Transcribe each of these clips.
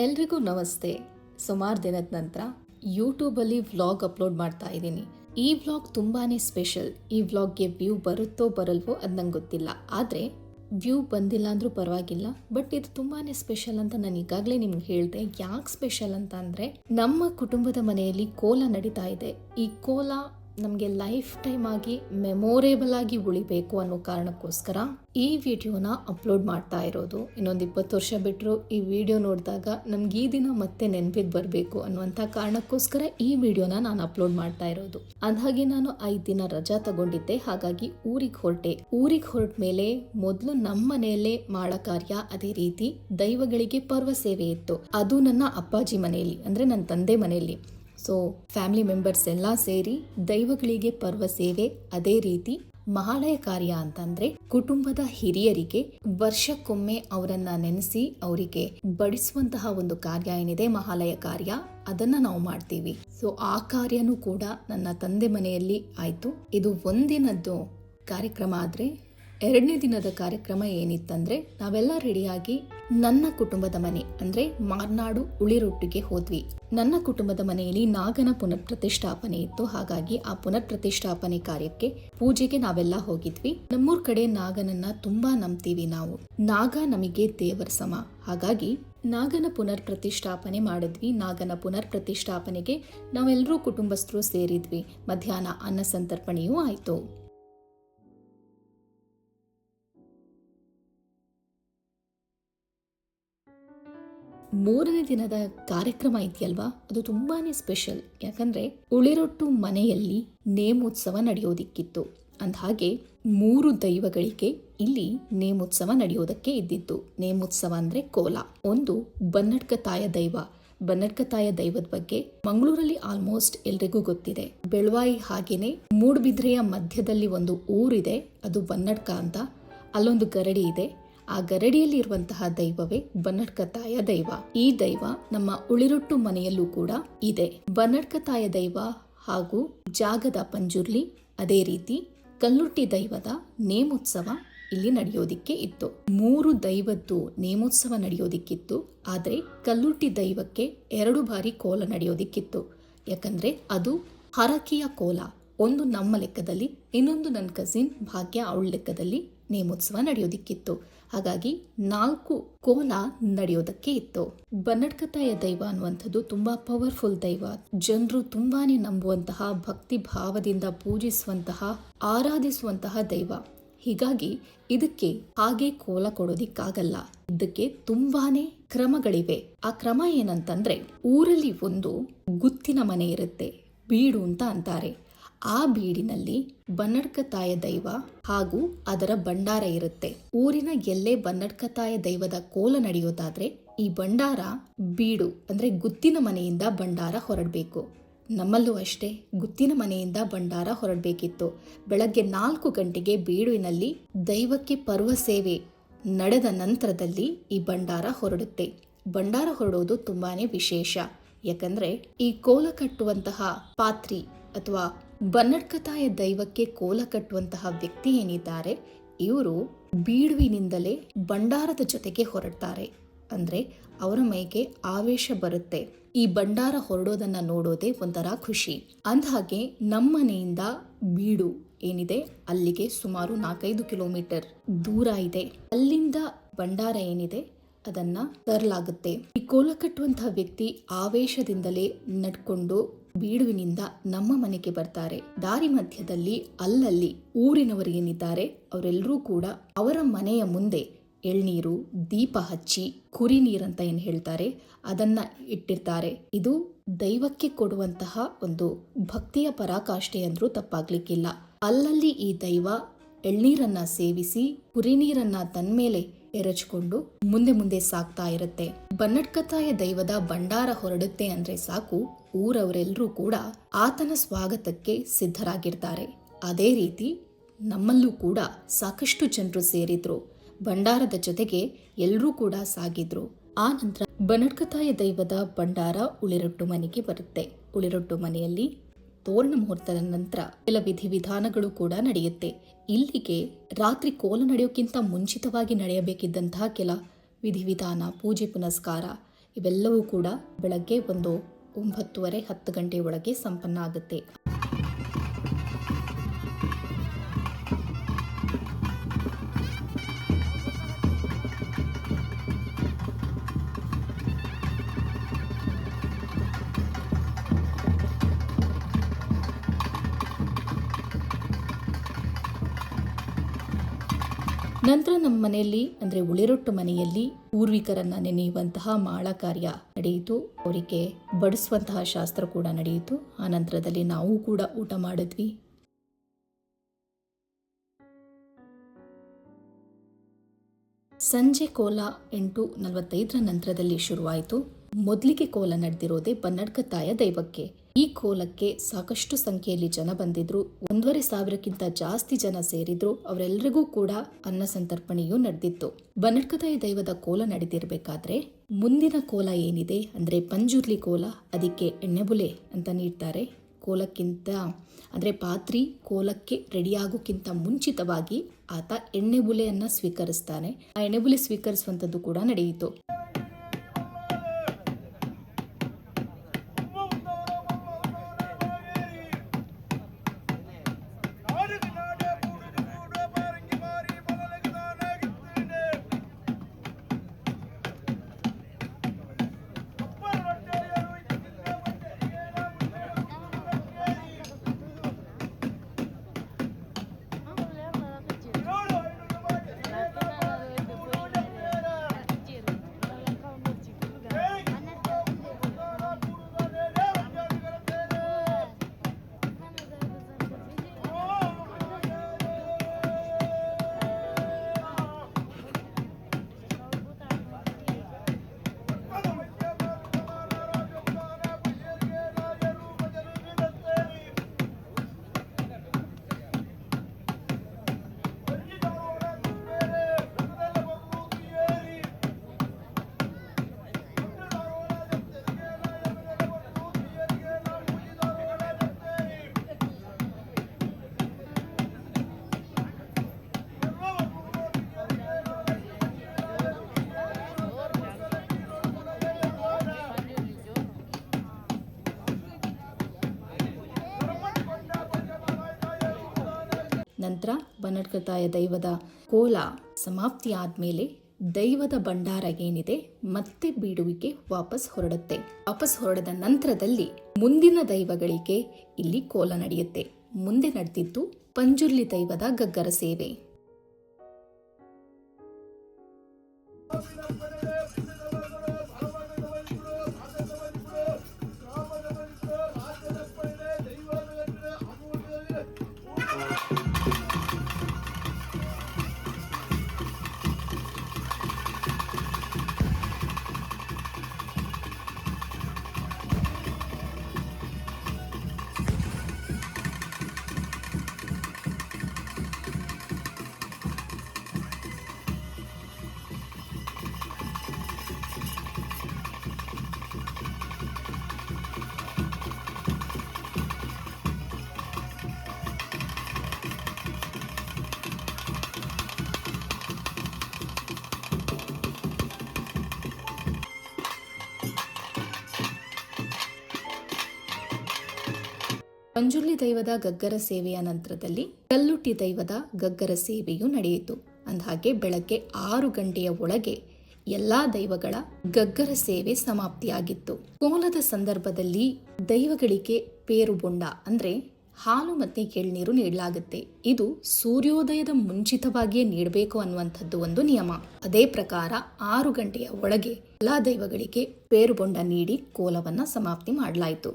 ಎಲ್ರಿಗೂ ನಮಸ್ತೆ. ಸುಮಾರು ದಿನದ ನಂತರ ಯೂಟ್ಯೂಬಲ್ಲಿ ವ್ಲಾಗ್ ಅಪ್ಲೋಡ್ ಮಾಡ್ತಾ ಇದ್ದೀನಿ. ಈ ವ್ಲಾಗ್ ತುಂಬಾನೇ ಸ್ಪೆಷಲ್. ಈ ವ್ಲಾಗ್ಗೆ ವ್ಯೂ ಬರುತ್ತೋ ಬರಲ್ವೋ ಅದು ನಂಗೆ ಗೊತ್ತಿಲ್ಲ. ಆದರೆ ವ್ಯೂ ಬಂದಿಲ್ಲ ಅಂದರೂ ಪರವಾಗಿಲ್ಲ, ಬಟ್ ಇದು ತುಂಬಾನೇ ಸ್ಪೆಷಲ್ ಅಂತ ನಾನು ಈಗಾಗಲೇ ನಿಮ್ಗೆ ಹೇಳಿದೆ. ಯಾಕೆ ಸ್ಪೆಷಲ್ ಅಂತ ಅಂದರೆ, ನಮ್ಮ ಕುಟುಂಬದ ಮನೆಯಲ್ಲಿ ಕೋಲ ನಡೀತಾ ಇದೆ. ಈ ಕೋಲ ನಮಗೆ ಲೈಫ್ ಟೈಮ್ ಆಗಿ ಮೆಮೊರೇಬಲ್ ಆಗಿ ಉಳಿಬೇಕು ಅನ್ನೋ ಕಾರಣಕ್ಕೋಸ್ಕರ ಈ ವಿಡಿಯೋನ ಅಪ್ಲೋಡ್ ಮಾಡ್ತಾ ಇರೋದು. ಇನ್ನೊಂದು 20 ವರ್ಷ ಬಿಟ್ಟರು ಈ ವಿಡಿಯೋ ನೋಡಿದಾಗ ನಮ್ಗೆ ಈ ದಿನ ಮತ್ತೆ ನೆನಪಿಗೆ ಬರಬೇಕು ಅನ್ನುವಂಥ ಕಾರಣಕ್ಕೋಸ್ಕರ ಈ ವಿಡಿಯೋನ ನಾನು ಅಪ್ಲೋಡ್ ಮಾಡ್ತಾ ಇರೋದು. ಅಂದಾಗೆ ನಾನು 5 ದಿನ ರಜಾ ತಗೊಂಡಿದ್ದೆ, ಹಾಗಾಗಿ ಊರಿಗೆ ಹೊರಟ ಮೇಲೆ ಮೊದಲು ನಮ್ಮ ಮನೆಯಲ್ಲೇ ಮಾಡೋ ಕಾರ್ಯ, ಅದೇ ರೀತಿ ದೈವಗಳಿಗೆ ಪರ್ವ ಸೇವೆ ಇತ್ತು. ಅದು ನನ್ನ ಅಪ್ಪಾಜಿ ಮನೆಯಲ್ಲಿ, ಅಂದರೆ ನನ್ನ ತಂದೆ ಮನೆಯಲ್ಲಿ. ಸೊ ಫ್ಯಾಮಿಲಿ ಮೆಂಬರ್ಸ್ ಎಲ್ಲ ಸೇರಿ ದೈವಗಳಿಗೆ ಪರ್ವ ಸೇವೆ, ಅದೇ ರೀತಿ ಮಹಾಲಯ ಕಾರ್ಯ ಅಂತಂದ್ರೆ ಕುಟುಂಬದ ಹಿರಿಯರಿಗೆ ವರ್ಷಕ್ಕೊಮ್ಮೆ ಅವರನ್ನ ನೆನೆಸಿ ಅವರಿಗೆ ಬಡಿಸುವಂತಹ ಒಂದು ಕಾರ್ಯ ಏನಿದೆ ಮಹಾಲಯ ಕಾರ್ಯ, ಅದನ್ನ ನಾವು ಮಾಡ್ತೀವಿ. ಸೊ ಆ ಕಾರ್ಯನೂ ಕೂಡ ನನ್ನ ತಂದೆ ಮನೆಯಲ್ಲಿ ಆಯ್ತು. ಇದು ಒಂದಿನದ್ದು ಕಾರ್ಯಕ್ರಮ. ಆದ್ರೆ 2ನೇ ದಿನದ ಕಾರ್ಯಕ್ರಮ ಏನಿತ್ತಂದ್ರೆ, ನಾವೆಲ್ಲ ರೆಡಿಯಾಗಿ ನನ್ನ ಕುಟುಂಬದ ಮನೆ ಅಂದ್ರೆ ಮಾರ್ನಾಡು ಉಳಿರೊಟ್ಟಿಗೆ ಹೋದ್ವಿ. ನನ್ನ ಕುಟುಂಬದ ಮನೆಯಲ್ಲಿ ನಾಗನ ಪುನರ್ ಪ್ರತಿಷ್ಠಾಪನೆ ಇತ್ತು, ಹಾಗಾಗಿ ಆ ಪುನರ್ ಪ್ರತಿಷ್ಠಾಪನೆ ಕಾರ್ಯಕ್ಕೆ ಪೂಜೆಗೆ ನಾವೆಲ್ಲ ಹೋಗಿದ್ವಿ. ನಮ್ಮೂರ್ ಕಡೆ ನಾಗನನ್ನ ತುಂಬಾ ನಂಬ್ತೀವಿ ನಾವು. ನಾಗ ನಮಗೆ ದೇವರ ಸಮ, ಹಾಗಾಗಿ ನಾಗನ ಪುನರ್ ಪ್ರತಿಷ್ಠಾಪನೆ ಮಾಡಿದ್ವಿ. ನಾಗನ ಪುನರ್ ಪ್ರತಿಷ್ಠಾಪನೆಗೆ ನಾವೆಲ್ಲರೂ ಕುಟುಂಬಸ್ಥರು ಸೇರಿದ್ವಿ. ಮಧ್ಯಾಹ್ನ ಅನ್ನ ಸಂತರ್ಪಣೆಯೂ ಆಯ್ತು. 3ನೇ ದಿನದ ಕಾರ್ಯಕ್ರಮ ಇದೆಯಲ್ವಾ, ಅದು ತುಂಬಾನೇ ಸ್ಪೆಷಲ್. ಯಾಕಂದ್ರೆ ಉಳಿರೊಟ್ಟು ಮನೆಯಲ್ಲಿ ನೇಮೋತ್ಸವ ನಡೆಯೋದಿಕ್ಕಿತ್ತು. ಅಂದಹಾಗೆ 3 ದೈವಗಳಿಗೆ ಇಲ್ಲಿ ನೇಮೋತ್ಸವ ನಡೆಯೋದಕ್ಕೆ ಇದ್ದಿತ್ತು. ನೇಮೋತ್ಸವ ಅಂದ್ರೆ ಕೋಲ. ಒಂದು ಬನ್ನಡ್ಕತಾಯ ದೈವ. ಬನ್ನಡ್ಕತಾಯ ದೈವದ ಬಗ್ಗೆ ಮಂಗಳೂರಲ್ಲಿ ಆಲ್ಮೋಸ್ಟ್ ಎಲ್ರಿಗೂ ಗೊತ್ತಿದೆ. ಬೆಳವಾಯಿ ಹಾಗೇನೆ ಮೂಡುಬಿದ್ರೆಯ ಮಧ್ಯದಲ್ಲಿ ಒಂದು ಊರಿದೆ, ಅದು ಬನ್ನಡ್ಕ ಅಂತ. ಅಲ್ಲೊಂದು ಗರಡಿ ಇದೆ. ಆ ಗರಡಿಯಲ್ಲಿ ಇರುವಂತಹ ದೈವವೇ ಬನ್ನಡ್ಕತಾಯ ದೈವ. ಈ ದೈವ ನಮ್ಮ ಉಳಿರೊಟ್ಟು ಮನೆಯಲ್ಲೂ ಕೂಡ ಇದೆ. ಬನ್ನಡ್ಕತಾಯ ದೈವ ಹಾಗೂ ಜಾಗದ ಪಂಜುರ್ಲಿ, ಅದೇ ರೀತಿ ಕಲ್ಲುಟ್ಟಿ ದೈವದ ನೇಮೋತ್ಸವ ಇಲ್ಲಿ ನಡೆಯೋದಿಕ್ಕೆ ಇತ್ತು. 3 ದೈವದ್ದು ನೇಮೋತ್ಸವ ನಡೆಯೋದಿಕ್ಕಿತ್ತು. ಆದ್ರೆ ಕಲ್ಲುಟ್ಟಿ ದೈವಕ್ಕೆ 2 ಬಾರಿ ಕೋಲ ನಡೆಯೋದಿಕ್ಕಿತ್ತು. ಯಾಕಂದ್ರೆ ಅದು ಹರಕೆಯ ಕೋಲ. ಒಂದು ನಮ್ಮ ಲೆಕ್ಕದಲ್ಲಿ, ಇನ್ನೊಂದು ನನ್ನ ಕಸಿನ್ ಭಾಗ್ಯ ಅವಳ ಲೆಕ್ಕದಲ್ಲಿ ನೇಮೋತ್ಸವ ನಡೆಯೋದಿಕ್ಕಿತ್ತು. ಹಾಗಾಗಿ 4 ಕೋಲ ನಡೆಯೋದಕ್ಕೆ ಇತ್ತು. ಬನ್ನಡ್ಕತಾಯ ದೈವ ಅನ್ನುವಂಥದ್ದು ತುಂಬಾ ಪವರ್ಫುಲ್ ದೈವ. ಜನರು ತುಂಬಾನೇ ನಂಬುವಂತಹ, ಭಕ್ತಿ ಭಾವದಿಂದ ಪೂಜಿಸುವಂತಹ, ಆರಾಧಿಸುವಂತಹ ದೈವ. ಹೀಗಾಗಿ ಇದಕ್ಕೆ ಹಾಗೆ ಕೋಲ ಕೊಡೋದಿಕ್ಕಾಗಲ್ಲ. ಇದಕ್ಕೆ ತುಂಬಾನೇ ಕ್ರಮಗಳಿವೆ. ಆ ಕ್ರಮ ಏನಂತಂದ್ರೆ, ಊರಲ್ಲಿ ಒಂದು ಗುತ್ತಿನ ಮನೆ ಇರುತ್ತೆ, ಬೀಡು ಅಂತ ಅಂತಾರೆ. ಆ ಬೀಡಿನಲ್ಲಿ ಬನ್ನಡ್ಕತಾಯ ದೈವ ಹಾಗೂ ಅದರ ಭಂಡಾರ ಇರುತ್ತೆ. ಊರಿನ ಎಲ್ಲೇ ಬನ್ನಡ್ಕತಾಯ ದೈವದ ಕೋಲ ನಡೆಯೋದಾದ್ರೆ ಈ ಭಂಡಾರ ಬೀಡು ಅಂದ್ರೆ ಗುತ್ತಿನ ಮನೆಯಿಂದ ಭಂಡಾರ ಹೊರಡಬೇಕು. ನಮ್ಮಲ್ಲೂ ಅಷ್ಟೇ, ಗುತ್ತಿನ ಮನೆಯಿಂದ ಭಂಡಾರ ಹೊರಡಬೇಕಿತ್ತು. ಬೆಳಗ್ಗೆ 4 ಗಂಟೆಗೆ ಬೀಡುವಿನಲ್ಲಿ ದೈವಕ್ಕೆ ಪರ್ವ ಸೇವೆ ನಡೆದ ನಂತರದಲ್ಲಿ ಈ ಭಂಡಾರ ಹೊರಡುತ್ತೆ. ಭಂಡಾರ ಹೊರಡೋದು ತುಂಬಾನೇ ವಿಶೇಷ. ಯಾಕಂದ್ರೆ ಈ ಕೋಲ ಕಟ್ಟುವಂತಹ ಪಾತ್ರಿ ಅಥವಾ ಬನ್ನಡ್ಕತಾಯ ದೈವಕ್ಕೆ ಕೋಲ ಕಟ್ಟುವಂತಹ ವ್ಯಕ್ತಿ ಏನಿದ್ದಾರೆ, ಇವರು ಬೀಡುವಿನಿಂದಲೇ ಭಂಡಾರದ ಜೊತೆಗೆ ಹೊರಡ್ತಾರೆ. ಅಂದ್ರೆ ಅವರ ಮೈಗೆ ಆವೇಶ ಬರುತ್ತೆ. ಈ ಭಂಡಾರ ಹೊರಡೋದನ್ನ ನೋಡೋದೇ ಒಂಥರ ಖುಷಿ. ಅಂದಹಾಗೆ ನಮ್ಮನೆಯಿಂದ ಬೀಡು ಏನಿದೆ ಅಲ್ಲಿಗೆ ಸುಮಾರು 4-5 ಕಿಲೋಮೀಟರ್ ದೂರ ಇದೆ. ಅಲ್ಲಿಂದ ಭಂಡಾರ ಏನಿದೆ ಅದನ್ನ ತರಲಾಗುತ್ತೆ. ಈ ಕೋಲ ಕಟ್ಟುವಂತಹ ವ್ಯಕ್ತಿ ಆವೇಶದಿಂದಲೇ ನಡ್ಕೊಂಡು ಬೀಡುವಿನಿಂದ ನಮ್ಮ ಮನೆಗೆ ಬರ್ತಾರೆ. ದಾರಿ ಮಧ್ಯದಲ್ಲಿ ಅಲ್ಲಲ್ಲಿ ಊರಿನವರೇನಿದ್ದಾರೆ ಅವರೆಲ್ಲರೂ ಕೂಡ ಅವರ ಮನೆಯ ಮುಂದೆ ಎಳ್ನೀರು, ದೀಪ ಹಚ್ಚಿ, ಕುರಿ ನೀರಂತ ಏನ್ ಹೇಳ್ತಾರೆ ಅದನ್ನ ಇಟ್ಟಿರ್ತಾರೆ. ಇದು ದೈವಕ್ಕೆ ಕೊಡುವಂತಹ ಒಂದು ಭಕ್ತಿಯ ಪರಾಕಾಷ್ಠೆ ಅಂದ್ರೂ ತಪ್ಪಾಗ್ಲಿಕ್ಕಿಲ್ಲ. ಅಲ್ಲಲ್ಲಿ ಈ ದೈವ ಎಳ್ನೀರನ್ನ ಸೇವಿಸಿ, ಕುರಿ ನೀರನ್ನ ತನ್ಮೇಲೆ ಎರಚಿಕೊಂಡು ಮುಂದೆ ಸಾಗ್ತಾ ಇರುತ್ತೆ. ಬನ್ನಡ್ಕತಾಯ ದೈವದ ಭಂಡಾರ ಹೊರಡುತ್ತೆ ಅಂದ್ರೆ ಸಾಕು, ಊರವರೆಲ್ಲರೂ ಕೂಡ ಆತನ ಸ್ವಾಗತಕ್ಕೆ ಸಿದ್ಧರಾಗಿರ್ತಾರೆ. ಅದೇ ರೀತಿ ನಮ್ಮಲ್ಲೂ ಕೂಡ ಸಾಕಷ್ಟು ಜನರು ಸೇರಿದ್ರು. ಭಂಡಾರದ ಜೊತೆಗೆ ಎಲ್ಲರೂ ಕೂಡ ಸಾಗಿದ್ರು. ಆ ನಂತರ ಬನ್ನಡ್ಕತಾಯ ದೈವದ ಭಂಡಾರ ಉಳಿರೊಟ್ಟು ಮನೆಗೆ ಬರುತ್ತೆ. ಉಳಿರೊಟ್ಟು ಮನೆಯಲ್ಲಿ ತೋರಣ ಮುಹೂರ್ತದ ನಂತರ ಕೆಲ ವಿಧಿವಿಧಾನಗಳು ಕೂಡ ನಡೆಯುತ್ತೆ. ಇಲ್ಲಿಗೆ ರಾತ್ರಿ ಕೋಲ ನಡೆಯೋಕ್ಕಿಂತ ಮುಂಚಿತವಾಗಿ ನಡೆಯಬೇಕಿದ್ದಂತಹ ಕೆಲ ವಿಧಿವಿಧಾನ, ಪೂಜೆ ಪುನಸ್ಕಾರ ಇವೆಲ್ಲವೂ ಕೂಡ ಬೆಳಗ್ಗೆ ಒಂದು 9:30 10 ಗಂಟೆ ಒಳಗೆ ಸಂಪನ್ನ ಆಗುತ್ತೆ. ನಂತರ ನಮ್ಮ ಮನೆಯಲ್ಲಿ ಅಂದರೆ ಉಳಿರೊಟ್ಟು ಮನೆಯಲ್ಲಿ ಪೂರ್ವಿಕರನ್ನ ನೆನೆಯುವಂತಹ ಮಾಳ ಕಾರ್ಯ ನಡೆಯಿತು. ಅವರಿಗೆ ಬಡಿಸುವಂತಹ ಶಾಸ್ತ್ರ ಕೂಡ ನಡೆಯಿತು. ಆ ನಂತರದಲ್ಲಿ ನಾವು ಕೂಡ ಊಟ ಮಾಡಿದ್ವಿ. ಸಂಜೆ ಕೋಲ 8:45 ನಂತರದಲ್ಲಿ ಶುರುವಾಯಿತು. ಮೊದಲಿಗೆ ಕೋಲ ನಡೆದಿರೋದೇ ಬನ್ನಡ್ಕತಾಯ ದೈವಕ್ಕೆ. ಈ ಕೋಲಕ್ಕೆ ಸಾಕಷ್ಟು ಸಂಖ್ಯೆಯಲ್ಲಿ ಜನ ಬಂದಿದ್ರು. 1,500ಕ್ಕಿಂತ ಜಾಸ್ತಿ ಜನ ಸೇರಿದ್ರು. ಅವರೆಲ್ಲರಿಗೂ ಕೂಡ ಅನ್ನ ಸಂತರ್ಪಣೆಯೂ ನಡೆದಿತ್ತು. ಬನ್ನಡ್ಕತಾಯ ದೈವದ ಕೋಲ ನಡೆದಿರಬೇಕಾದ್ರೆ ಮುಂದಿನ ಕೋಲ ಏನಿದೆ ಅಂದ್ರೆ ಪಂಜುರ್ಲಿ ಕೋಲ, ಅದಕ್ಕೆ ಎಣ್ಣೆಬುಲೆ ಅಂತ ನೀಡ್ತಾರೆ. ಕೋಲಕ್ಕಿಂತ ಅಂದರೆ ಪಾತ್ರಿ ಕೋಲಕ್ಕೆ ರೆಡಿಯಾಗೋಕ್ಕಿಂತ ಮುಂಚಿತವಾಗಿ ಆತ ಎಣ್ಣೆಬುಲೆಯನ್ನ ಸ್ವೀಕರಿಸ್ತಾನೆ. ಆ ಎಣ್ಣೆಬುಲೆ ಸ್ವೀಕರಿಸುವಂಥದ್ದು ಕೂಡ ನಡೆಯಿತು. ನಂತರ ಬನ್ನಡ್ಕತಾಯ ದೈವದ ಕೋಲ ಸಮಾಪ್ತಿ ಆದಮೇಲೆ ದೈವದ ಭಂಡಾರ ಏನಿದೆ ಮತ್ತೆ ಬೀಡುವಿಕೆ ವಾಪಸ್ ಹೊರಡುತ್ತೆ. ವಾಪಸ್ ಹೊರಡದ ನಂತರದಲ್ಲಿ ಮುಂದಿನ ದೈವಗಳಿಗೆ ಇಲ್ಲಿ ಕೋಲ ನಡೆಯುತ್ತೆ. ಮುಂದೆ ನಡೆದಿದ್ದು ಪಂಜುರ್ಲಿ ದೈವದ ಗಗ್ಗರ ಸೇವೆ. ಪಂಜುರ್ಲಿ ದೈವದ ಗಗ್ಗರ ಸೇವೆಯ ನಂತರದಲ್ಲಿ ಕಲ್ಲುಟ್ಟಿ ದೈವದ ಗಗ್ಗರ ಸೇವೆಯೂ ನಡೆಯಿತು. ಅಂದಹಾಗೆ ಬೆಳಗ್ಗೆ 6 ಗಂಟೆಯ ಒಳಗೆ ಎಲ್ಲಾ ದೈವಗಳ ಗಗ್ಗರ ಸೇವೆ ಸಮಾಪ್ತಿಯಾಗಿತ್ತು. ಕೋಲದ ಸಂದರ್ಭದಲ್ಲಿ ದೈವಗಳಿಗೆ ಪೇರುಬೊಂಡ ಅಂದ್ರೆ ಹಾಲು ಮತ್ತೆ ಎಳ್ನೀರು ನೀಡಲಾಗುತ್ತೆ. ಇದು ಸೂರ್ಯೋದಯದ ಮುಂಚಿತವಾಗಿಯೇ ನೀಡಬೇಕು ಅನ್ನುವಂಥದ್ದು ಒಂದು ನಿಯಮ. ಅದೇ ಪ್ರಕಾರ 6 ಗಂಟೆಯ ಒಳಗೆ ಎಲ್ಲಾ ದೈವಗಳಿಗೆ ಪೇರುಬೊಂಡ ನೀಡಿ ಕೋಲವನ್ನ ಸಮಾಪ್ತಿ ಮಾಡಲಾಯಿತು.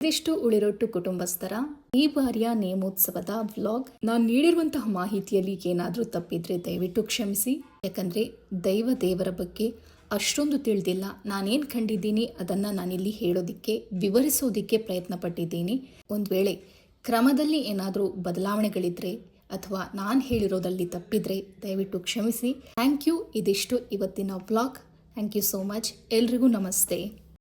ಇದಿಷ್ಟು ಉಳಿರೊಟ್ಟು ಕುಟುಂಬಸ್ಥರ ಈ ಬಾರಿಯ ನೇಮೋತ್ಸವದ ವ್ಲಾಗ್. ನಾನು ನೀಡಿರುವಂತಹ ಮಾಹಿತಿಯಲ್ಲಿ ಏನಾದರೂ ತಪ್ಪಿದ್ರೆ ದಯವಿಟ್ಟು ಕ್ಷಮಿಸಿ. ಯಾಕಂದರೆ ದೇವರ ಬಗ್ಗೆ ಅಷ್ಟೊಂದು ತಿಳಿದಿಲ್ಲ. ನಾನೇನು ಕಂಡಿದ್ದೀನಿ ಅದನ್ನು ನಾನಿಲ್ಲಿ ಹೇಳೋದಕ್ಕೆ ವಿವರಿಸೋದಕ್ಕೆ ಪ್ರಯತ್ನ ಪಟ್ಟಿದ್ದೀನಿ. ಒಂದು ವೇಳೆ ಕ್ರಮದಲ್ಲಿ ಏನಾದರೂ ಬದಲಾವಣೆಗಳಿದ್ದರೆ ಅಥವಾ ನಾನು ಹೇಳಿರೋದಲ್ಲಿ ತಪ್ಪಿದರೆ ದಯವಿಟ್ಟು ಕ್ಷಮಿಸಿ. Thank you. ಇದಿಷ್ಟು ಇವತ್ತಿನ vlog. Thank you so much. ಎಲ್ರಿಗೂ ನಮಸ್ತೆ.